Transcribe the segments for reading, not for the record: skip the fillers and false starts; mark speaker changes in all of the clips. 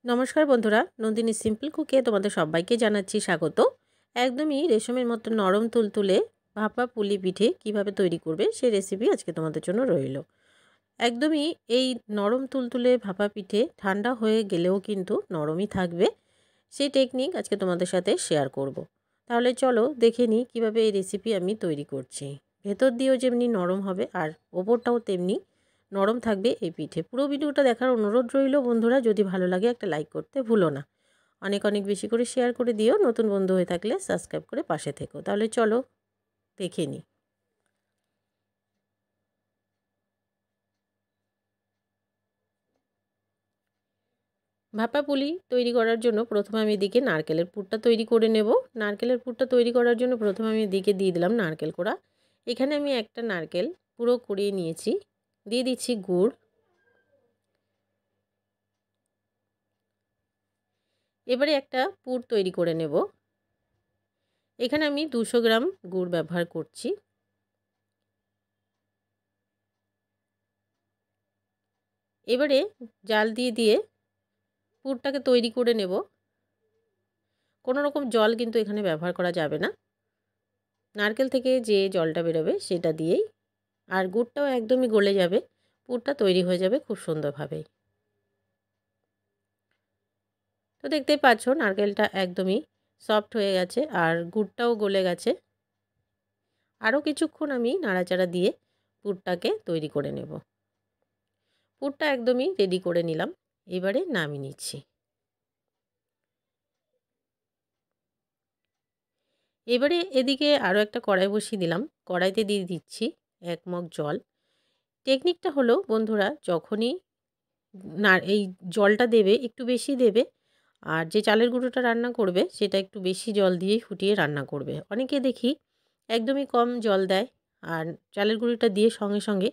Speaker 1: নমস্কার বন্ধুরা, নন্দিনী সিম্পল কুকে তোমাদের সবাইকে জানাচ্ছি স্বাগত। একদমই রেশমের মতো নরম তুলতুলে ভাপা পুলি পিঠে কিভাবে তৈরি করবে সেই রেসিপি আজকে তোমাদের জন্য রইল। একদমই এই নরম তুলতুলে ভাপা পিঠে ঠান্ডা হয়ে গেলেও কিন্তু নরমই থাকবে, সেই টেকনিক আজকে তোমাদের সাথে শেয়ার করব। তাহলে চলো দেখে নিই কীভাবে এই রেসিপি আমি তৈরি করছি। ভেতর দিয়েও যেমনি নরম হবে আর ওপরটাও তেমনি নরম থাকবে এই পিঠে। পুরো ভিডিওটা দেখার অনুরোধ রইল বন্ধুরা। যদি ভালো লাগে একটা লাইক করতে ভুলো না। অনেক অনেক বেশি করে শেয়ার করে দিও। নতুন বন্ধু হয়ে থাকলে সাবস্ক্রাইব করে পাশে থেকো। তাহলে চলো দেখে নিই। ভাপা পুলি তৈরি করার জন্য প্রথমে আমি এদিকে নারকেলের পুরটা তৈরি করে নেব। নারকেলের পুরটা তৈরি করার জন্য প্রথমে আমি এদিকে দিয়ে দিলাম নারকেল কোড়া। এখানে আমি একটা নারকেল পুরো কুড়িয়ে নিয়েছি। দিয়ে দিচ্ছি গুড়। এবারে একটা পুর তৈরি করে নেব। এখানে আমি 200 গ্রাম গুড় ব্যবহার করছি। এবারে জাল দিয়ে দিয়ে পুরটাকে তৈরি করে নেব। কোনো রকম জল কিন্তু এখানে ব্যবহার করা যাবে না। নারকেল থেকে যে জলটা বেরোবে সেটা দিয়েই, আর গুড়টাও একদমই গলে যাবে, পুরটা তৈরি হয়ে যাবে খুব সুন্দরভাবেই। তো দেখতেই পাচ্ছ নারকেলটা একদমই সফট হয়ে গেছে আর গুড়টাও গলে গেছে। আরও কিছুক্ষণ আমি নাড়াচাড়া দিয়ে পুরটাকে তৈরি করে নেব। পুরটা একদমই রেডি করে নিলাম। এবারে নামিয়ে নিচ্ছি। এবারে এদিকে আরও একটা কড়াই বসিয়ে দিলাম। কড়াইতে দিয়ে দিচ্ছি 1 মগ জল। টেকনিকটা হলো বন্ধুরা, যখনই না এই জলটা দেবে একটু বেশি দেবে, আর যে চালের গুঁড়োটা রান্না করবে সেটা একটু বেশি জল দিয়েই ফুটিয়ে রান্না করবে। অনেকে দেখি একদমই কম জল দেয় আর চালের গুঁড়োটা দিয়ে সঙ্গে সঙ্গে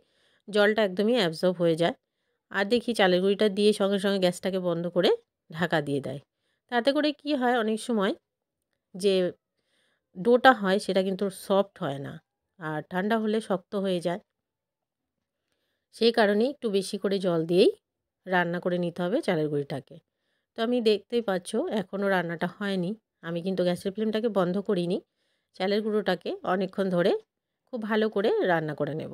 Speaker 1: জলটা একদমই অ্যাবজর্ব হয়ে যায়। আর দেখি চালের গুঁড়িটা দিয়ে সঙ্গে সঙ্গে গ্যাসটাকে বন্ধ করে ঢাকা দিয়ে দেয়। তাতে করে কি হয়, অনেক সময় যে ডোটা হয় সেটা কিন্তু সফট হয় না, আর ঠান্ডা হলে শক্ত হয়ে যায়। সেই কারণেই একটু বেশি করে জল দিয়েই রান্না করে নিতে হবে চালের গুঁড়িটাকে। তো আমি দেখতেই পাচ্ছ এখনও রান্নাটা হয়নি। আমি কিন্তু গ্যাসের ফ্লেমটাকে বন্ধ করিনি। চালের গুঁড়োটাকে অনেকক্ষণ ধরে খুব ভালো করে রান্না করে নেব।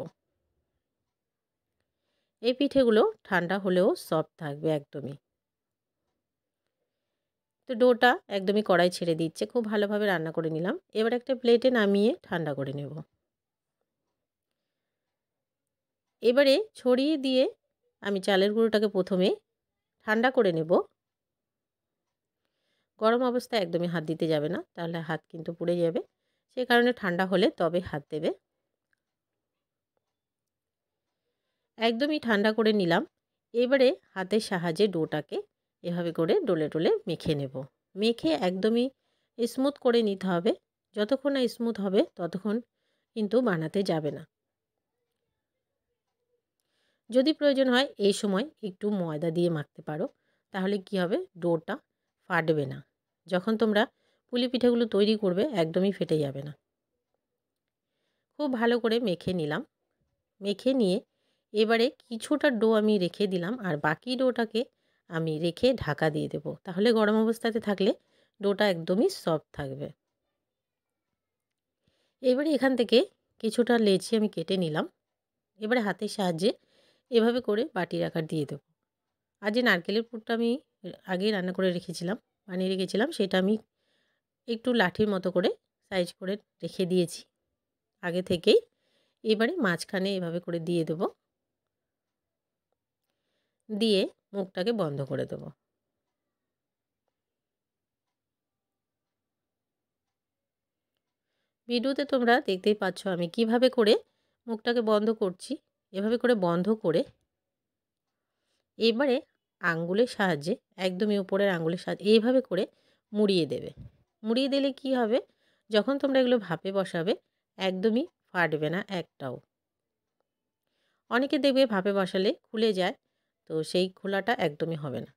Speaker 1: এই পিঠেগুলো ঠান্ডা হলেও সফট থাকবে একদমই। তো ডোটা একদমই কড়াই ছেড়ে দিচ্ছে, খুব ভালোভাবে রান্না করে নিলাম। এবার একটা প্লেটে নামিয়ে ঠান্ডা করে নেব। এবারে ছড়িয়ে দিয়ে আমি চালের গুঁড়োটাকে প্রথমে ঠান্ডা করে নেব। গরম অবস্থায় একদমই হাত দিতে যাবে না, তাহলে হাত কিন্তু পুড়ে যাবে। সেই কারণে ঠান্ডা হলে তবে হাত দেবে। একদমই ঠান্ডা করে নিলাম। এবারে হাতের সাহায্যে ডোটাকে এভাবে করে ডলে ডলে মেখে নেব। মেখে একদমই স্মুথ করে নিতে হবে। যতক্ষণ না স্মুথ হবে ততক্ষণ কিন্তু বানাতে যাবে না। যদি প্রয়োজন হয় এই সময় একটু ময়দা দিয়ে মাখতে পারো, তাহলে কি হবে, ডোটা ফাটবে না। যখন তোমরা পুলি পিঠেগুলো তৈরি করবে একদমই ফেটে যাবে না। খুব ভালো করে মেখে নিলাম। মেখে নিয়ে এবারে কিছুটা ডো আমি রেখে দিলাম, আর বাকি ডোটাকে আমি রেখে ঢাকা দিয়ে দেব। তাহলে গরম অবস্থাতে থাকলে ডোটা একদমই সফট থাকবে। এবারে এখান থেকে কিছুটা লেচি আমি কেটে নিলাম। এবারে হাতের সাহায্যে এভাবে করে বাটির আকার দিয়ে দেবো। আর যে নারকেলের পুরটা আমি আগেই রান্না করে রেখেছিলাম, বানিয়ে রেখেছিলাম, সেটা আমি একটু লাঠির মতো করে সাইজ করে রেখে দিয়েছি আগে থেকেই। এবারে মাঝখানে এভাবে করে দিয়ে দেবো, দিয়ে মুখটাকে বন্ধ করে দেবো। ভিডিওতে তোমরা দেখতেই পাচ্ছ আমি কিভাবে করে মুখটাকে বন্ধ করছি। এভাবে করে বন্ধ করে এবারে আঙ্গুলের সাহায্যে, একদমই উপরের আঙ্গুলের সাহায্যে এইভাবে করে মুড়িয়ে দেবে। মুড়িয়ে দিলে কি হবে, যখন তোমরা এগুলো ভাপে বসাবে একদমই ফাটবে না একটাও। অনেকে দেখবে ভাপে বসালে খুলে যায়, তো সেই খোলাটা একদমই হবে না,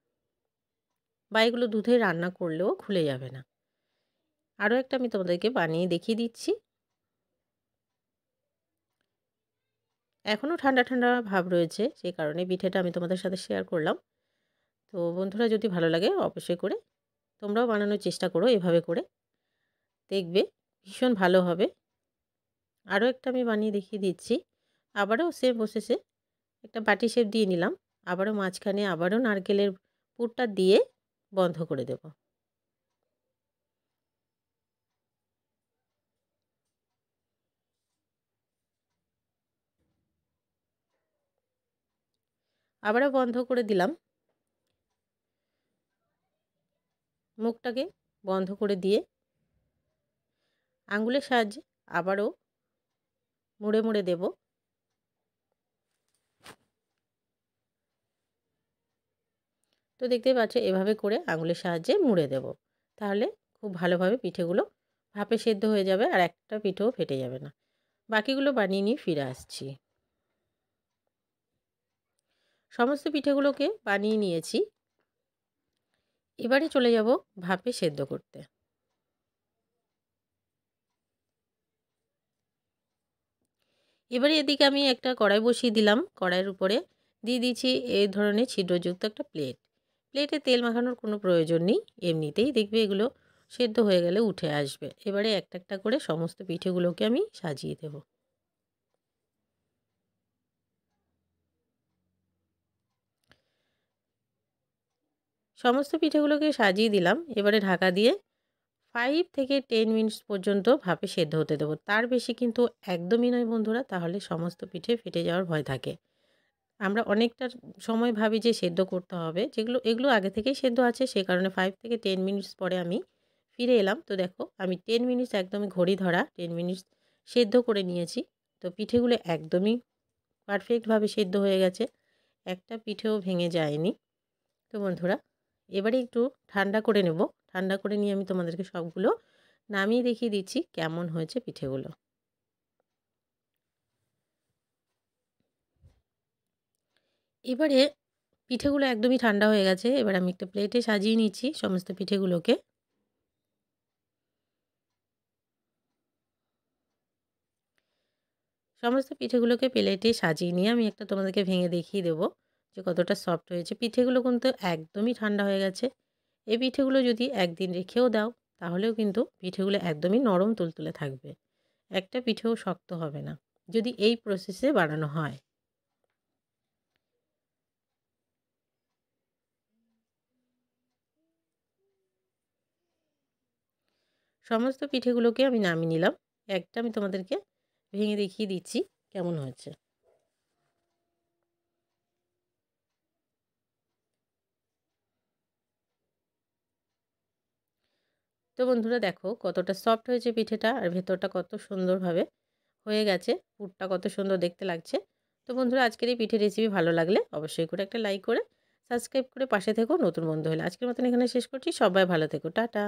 Speaker 1: বা এগুলো দুধে রান্না করলেও খুলে যাবে না। আরও একটা আমি তোমাদেরকে বানিয়ে দেখিয়ে দিচ্ছি। এখনও ঠান্ডা ঠান্ডা ভাব রয়েছে, সেই কারণে পিঠেটা আমি তোমাদের সাথে শেয়ার করলাম। তো বন্ধুরা যদি ভালো লাগে অবশ্যই করে তোমরাও বানানোর চেষ্টা করো, এভাবে করে দেখবে ভীষণ ভালো হবে। আরও একটা আমি বানিয়ে দেখিয়ে দিচ্ছি। আবারও সেম প্রসেসে একটা বাটি শেপ দিয়ে নিলাম। আবারও মাঝখানে আবারও নারকেলের পুরটা দিয়ে বন্ধ করে দেব। আবারও বন্ধ করে দিলাম। মুখটাকে বন্ধ করে দিয়ে আঙুলের সাহায্যে আবারও মুড়ে মুড়ে দেব। তো দেখতেই পাচ্ছ এভাবে করে আঙুলের সাহায্যে মুড়ে দেব। তাহলে খুব ভালোভাবে পিঠেগুলো ভাপে সেদ্ধ হয়ে যাবে আর একটা পিঠেও ফেটে যাবে না। বাকিগুলো বানিয়ে নিয়ে ফিরে আসছি। সমস্ত পিঠেগুলোকে বানিয়ে নিয়েছি। এবারে চলে যাব ভাপে সেদ্ধ করতে। এবারে এদিকে আমি একটা কড়াই বসিয়ে দিলাম। কড়াইয়ের উপরে দিয়ে দিয়েছি এই ধরনের ছিদ্রযুক্ত একটা প্লেট। প্লেটে তেল মাখানোর কোনো প্রয়োজন নেই, এমনিতেই দেখবে এগুলো সেদ্ধ হয়ে গেলে উঠে আসবে। এবারে একটা একটা করে সমস্ত পিঠেগুলোকে আমি সাজিয়ে দেব। সমস্ত পিঠেগুলোকে সাজিয়ে দিলাম। এবারে ঢাকা দিয়ে 5 থেকে 10 মিনিটস পর্যন্ত ভাপে সেদ্ধ হতে দেবো। তার বেশি কিন্তু একদমই নয় বন্ধুরা, তাহলে সমস্ত পিঠে ফেটে যাওয়ার ভয় থাকে। আমরা অনেকটা সময় ভাবি যে সেদ্ধ করতে হবে, এগুলো আগে থেকেই সেদ্ধ আছে, সে কারণে 5 থেকে 10 মিনিটস পরে আমি ফিরে এলাম। তো দেখো আমি 10 মিনিটস একদমই ঘড়ি ধরা 10 মিনিটস সেদ্ধ করে নিয়েছি। তো পিঠেগুলো একদমই পারফেক্টভাবে সেদ্ধ হয়ে গেছে, একটা পিঠেও ভেঙে যায়নি। তো বন্ধুরা এবারে একটু ঠান্ডা করে নেব। ঠান্ডা করে নিয়ে আমি তোমাদেরকে সবগুলো নামিয়ে দেখিয়ে দিচ্ছি কেমন হয়েছে পিঠেগুলো। এবারে পিঠেগুলো একদমই ঠান্ডা হয়ে গেছে। এবার আমি একটা প্লেটে সাজিয়ে নিচ্ছি সমস্ত পিঠেগুলোকে। সমস্ত পিঠেগুলোকে প্লেটে সাজিয়ে নিয়ে আমি একটা তোমাদেরকে ভেঙে দেখিয়ে দেবো যে কতটা সফট হয়েছে। পিঠেগুলো কিন্তু একদমই ঠান্ডা হয়ে গেছে। এই পিঠেগুলো যদি একদিন রেখেও দাও তাহলেও কিন্তু পিঠেগুলো একদমই নরম তুলতুলে থাকবে, একটা পিঠেও শক্ত হবে না যদি এই প্রসেসে বানানো হয়। সমস্ত পিঠেগুলোকে আমি নামিয়ে নিলাম। একটা আমি তোমাদেরকে ভেঙে দেখিয়ে দিচ্ছি কেমন হয়েছে। তো বন্ধুরা দেখো কতটা সফট হয়েছে পিঠেটা, আর ভেতরটা কত সুন্দরভাবে হয়ে গেছে, পুরটা কত সুন্দর দেখতে লাগছে। তো বন্ধুরা আজকের এই পিঠে রেসিপি ভালো লাগলে অবশ্যই করে একটা লাইক করে সাবস্ক্রাইব করে পাশে থেকো নতুন বন্ধু হলে। আজকের মতন এখানে শেষ করছি। সবাই ভালো থেকো, টাটা।